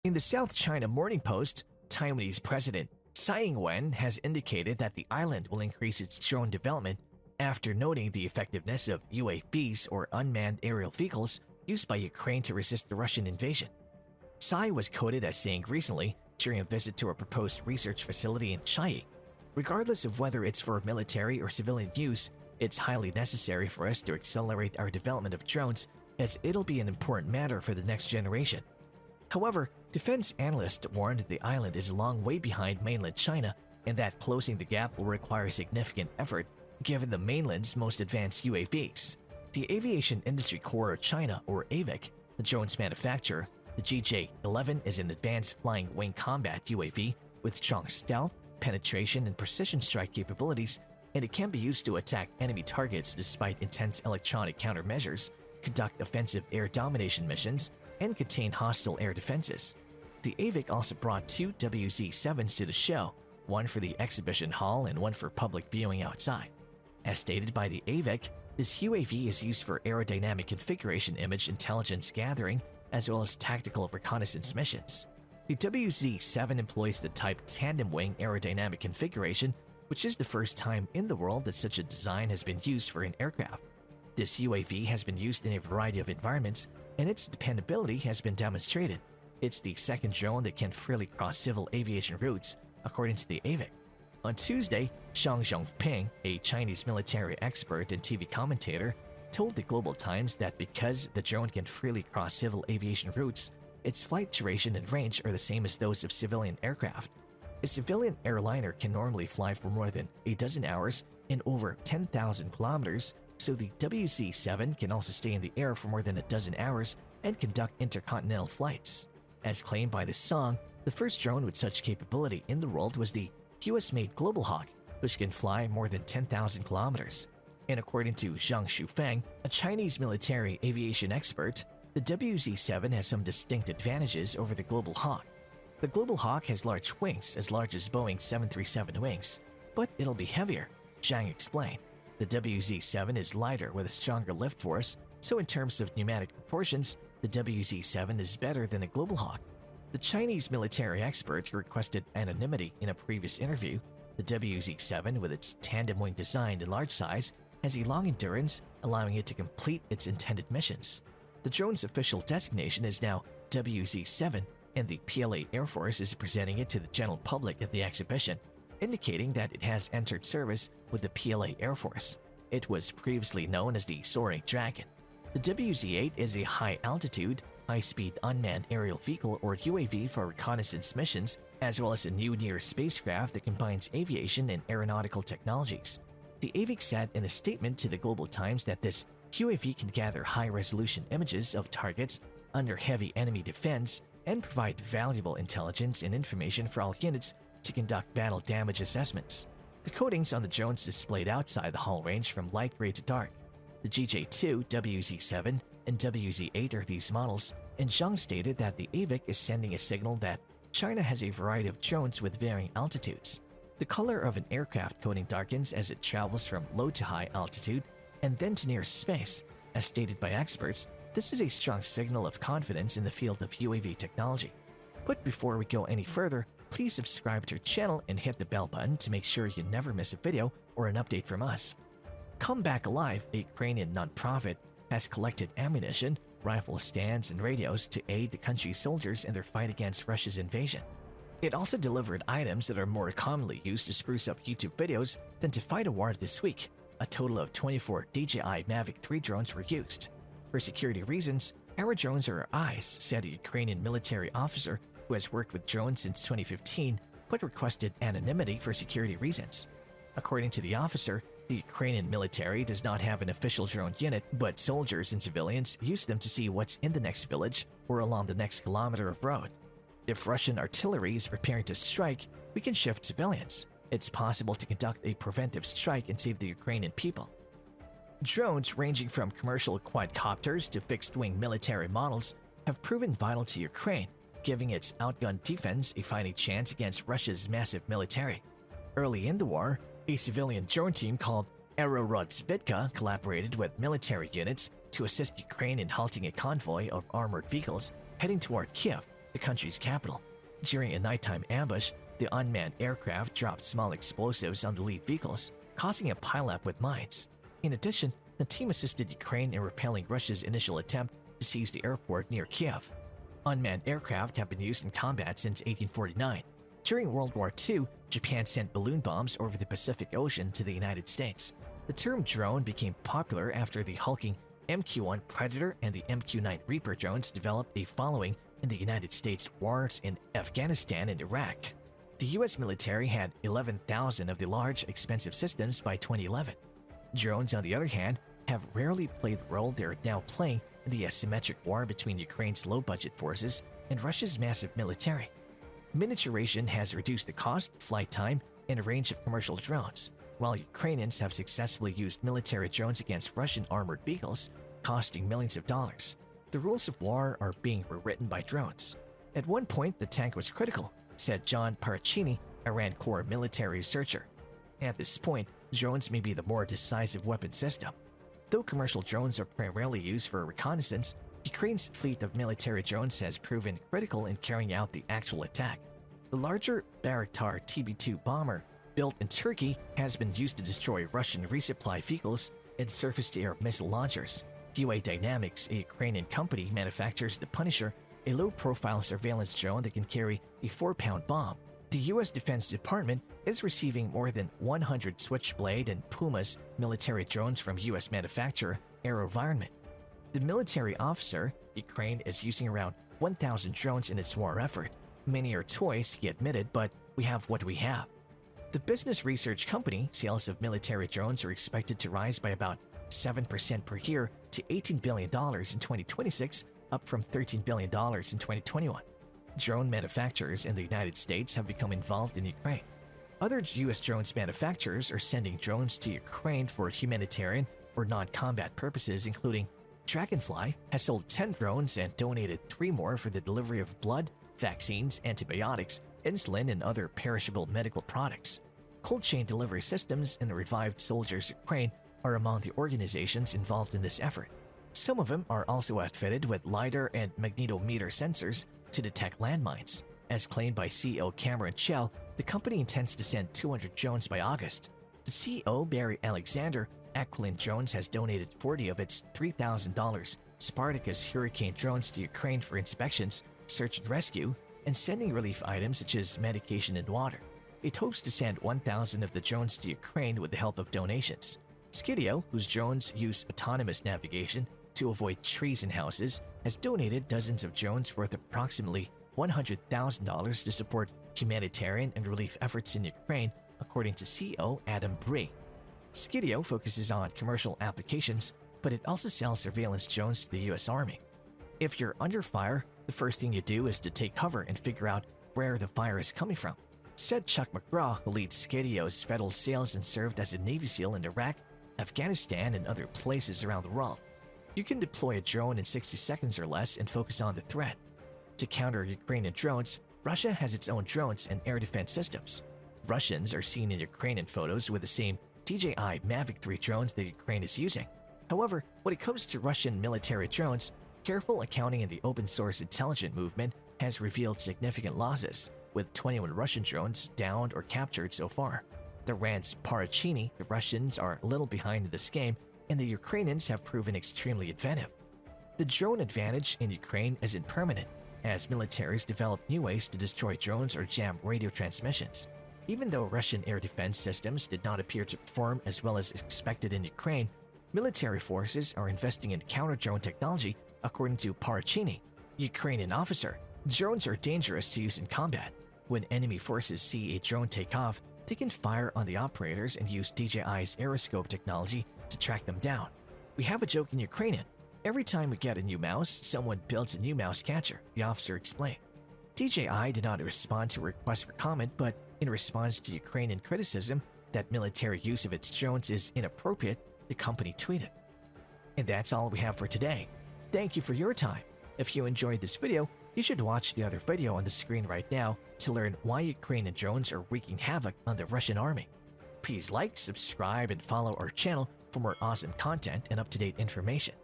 In the South China Morning Post, Taiwanese President Tsai Ing-wen has indicated that the island will increase its drone development after noting the effectiveness of UAVs or unmanned aerial vehicles used by Ukraine to resist the Russian invasion. Tsai was quoted as saying recently during a visit to a proposed research facility in Chiayi, "Regardless of whether it's for military or civilian use, it's highly necessary for us to accelerate our development of drones as it'll be an important matter for the next generation." However, defense analysts warned the island is a long way behind mainland China and that closing the gap will require significant effort given the mainland's most advanced UAVs. The Aviation Industry Corps of China, or AVIC, the drone's manufacturer, the GJ-11 is an advanced flying wing combat UAV with strong stealth, penetration, and precision strike capabilities, and it can be used to attack enemy targets despite intense electronic countermeasures, conduct offensive air domination missions, and contain hostile air defenses. The AVIC also brought two WZ-7s to the show, one for the exhibition hall and one for public viewing outside. As stated by the AVIC, this UAV is used for aerodynamic configuration image intelligence gathering as well as tactical reconnaissance missions. The WZ-7 employs the type tandem wing aerodynamic configuration, which is the first time in the world that such a design has been used for an aircraft. This UAV has been used in a variety of environments, and its dependability has been demonstrated. It's the second drone that can freely cross civil aviation routes, according to the AVIC. On Tuesday, Zhang Zhongping, a Chinese military expert and TV commentator, told the Global Times that because the drone can freely cross civil aviation routes, its flight duration and range are the same as those of civilian aircraft. A civilian airliner can normally fly for more than a dozen hours and over 10,000 kilometers, so the WZ-7 can also stay in the air for more than a dozen hours and conduct intercontinental flights. As claimed by the Song, the first drone with such capability in the world was the US-made Global Hawk, which can fly more than 10,000 kilometers. And according to Zhang Shufeng, a Chinese military aviation expert, the WZ-7 has some distinct advantages over the Global Hawk. The Global Hawk has large wings as large as Boeing 737 wings, but it'll be heavier, Zhang explained. The WZ-7 is lighter with a stronger lift force, so in terms of pneumatic proportions, the WZ-7 is better than the Global Hawk. The Chinese military expert who requested anonymity in a previous interview, the WZ-7 with its tandem wing design and large size has a long endurance, allowing it to complete its intended missions. The drone's official designation is now WZ-7, and the PLA Air Force is presenting it to the general public at the exhibition, indicating that it has entered service with the PLA Air Force. It was previously known as the Soaring Dragon. The WZ-8 is a high-altitude, high-speed unmanned aerial vehicle or UAV for reconnaissance missions, as well as a new near spacecraft that combines aviation and aeronautical technologies. The AVIC said in a statement to the Global Times that this UAV can gather high-resolution images of targets under heavy enemy defense and provide valuable intelligence and information for all units to conduct battle damage assessments. The coatings on the drones displayed outside the hall range from light gray to dark. The GJ-2, WZ-7, and WZ-8 are these models, and Zhang stated that the AVIC is sending a signal that China has a variety of drones with varying altitudes. The color of an aircraft coating darkens as it travels from low to high altitude and then to near space. As stated by experts, this is a strong signal of confidence in the field of UAV technology. But before we go any further, please subscribe to our channel and hit the bell button to make sure you never miss a video or an update from us. Come Back Alive, a Ukrainian nonprofit, has collected ammunition, rifle stands, and radios to aid the country's soldiers in their fight against Russia's invasion. It also delivered items that are more commonly used to spruce up YouTube videos than to fight a war this week. A total of 24 DJI Mavic 3 drones were used. For security reasons, our drones are our eyes, said a Ukrainian military officer who has worked with drones since 2015 but requested anonymity for security reasons. According to the officer, the Ukrainian military does not have an official drone unit, but soldiers and civilians use them to see what's in the next village or along the next kilometer of road. If Russian artillery is preparing to strike, we can shift civilians. It's possible to conduct a preventive strike and save the Ukrainian people. Drones ranging from commercial quadcopters to fixed-wing military models have proven vital to Ukraine, giving its outgunned defense a fighting chance against Russia's massive military. Early in the war, a civilian drone team called Aerorodsvitka collaborated with military units to assist Ukraine in halting a convoy of armored vehicles heading toward Kiev, the country's capital. During a nighttime ambush, the unmanned aircraft dropped small explosives on the lead vehicles, causing a pileup with mines. In addition, the team assisted Ukraine in repelling Russia's initial attempt to seize the airport near Kiev. Unmanned aircraft have been used in combat since 1849. During World War II, Japan sent balloon bombs over the Pacific Ocean to the United States. The term drone became popular after the hulking MQ-1 Predator and the MQ-9 Reaper drones developed a following in the United States wars in Afghanistan and Iraq. The US military had 11,000 of the large, expensive systems by 2011. Drones, on the other hand, have rarely played the role they are now playing in the asymmetric war between Ukraine's low-budget forces and Russia's massive military. Miniaturization has reduced the cost, flight time, and range of commercial drones, while Ukrainians have successfully used military drones against Russian armored vehicles, costing millions of dollars. The rules of war are being rewritten by drones. At one point, the tank was critical, said John Paracchini, a Rand Corps military researcher. At this point, drones may be the more decisive weapon system. Though commercial drones are primarily used for reconnaissance, Ukraine's fleet of military drones has proven critical in carrying out the actual attack. The larger Bayraktar TB2 bomber, built in Turkey, has been used to destroy Russian resupply vehicles and surface-to-air missile launchers. UA Dynamics, a Ukrainian company, manufactures the Punisher, a low-profile surveillance drone that can carry a 4-pound bomb. The U.S. Defense Department is receiving more than 100 Switchblade and Pumas military drones from U.S. manufacturer AeroVironment. The military officer, Ukraine is using around 1,000 drones in its war effort. Many are toys, he admitted, but we have what we have. The business research company, sales of military drones are expected to rise by about 7% per year to $18 billion in 2026, up from $13 billion in 2021. Drone manufacturers in the United States have become involved in Ukraine. Other U.S. drones manufacturers are sending drones to Ukraine for humanitarian or non-combat purposes, including Dragonfly has sold 10 drones and donated 3 more for the delivery of blood, vaccines, antibiotics, insulin, and other perishable medical products. Cold chain delivery systems and the Revived Soldiers Ukraine are among the organizations involved in this effort. Some of them are also outfitted with LiDAR and magnetometer sensors to detect landmines. As claimed by CEO Cameron Chell, the company intends to send 200 drones by August. The CEO, Barry Alexander, Aquilin Drones has donated 40 of its $3,000 Spartacus Hurricane drones to Ukraine for inspections, search and rescue, and sending relief items such as medication and water. It hopes to send 1,000 of the drones to Ukraine with the help of donations. Skidio, whose drones use autonomous navigation to avoid trees and houses, has donated dozens of drones worth approximately $100,000 to support humanitarian and relief efforts in Ukraine, according to CEO Adam Bree. Skidio focuses on commercial applications, but it also sells surveillance drones to the U.S. Army. If you're under fire, the first thing you do is to take cover and figure out where the fire is coming from, said Chuck McGraw, who leads Skidio's federal sales and served as a Navy SEAL in Iraq, Afghanistan, and other places around the world. You can deploy a drone in 60 seconds or less and focus on the threat. To counter Ukrainian drones, Russia has its own drones and air defense systems. Russians are seen in Ukrainian photos with the same DJI Mavic 3 drones that Ukraine is using. However, when it comes to Russian military drones, careful accounting in the open-source intelligence movement has revealed significant losses, with 21 Russian drones downed or captured so far. The Rand's Paracchini, the Russians are a little behind in this game, and the Ukrainians have proven extremely inventive. The drone advantage in Ukraine isn't permanent, as militaries develop new ways to destroy drones or jam radio transmissions. Even though Russian air defense systems did not appear to perform as well as expected in Ukraine, military forces are investing in counter-drone technology, according to Paracchini, Ukrainian officer. Drones are dangerous to use in combat. When enemy forces see a drone take off, they can fire on the operators and use DJI's aeroscope technology to track them down. We have a joke in Ukrainian. Every time we get a new mouse, someone builds a new mouse catcher, the officer explained. DJI did not respond to a request for comment, but in response to Ukrainian criticism that military use of its drones is inappropriate, the company tweeted. And that's all we have for today. Thank you for your time. If you enjoyed this video, you should watch the other video on the screen right now to learn why Ukrainian drones are wreaking havoc on the Russian army. Please like, subscribe, and follow our channel for more awesome content and up-to-date information.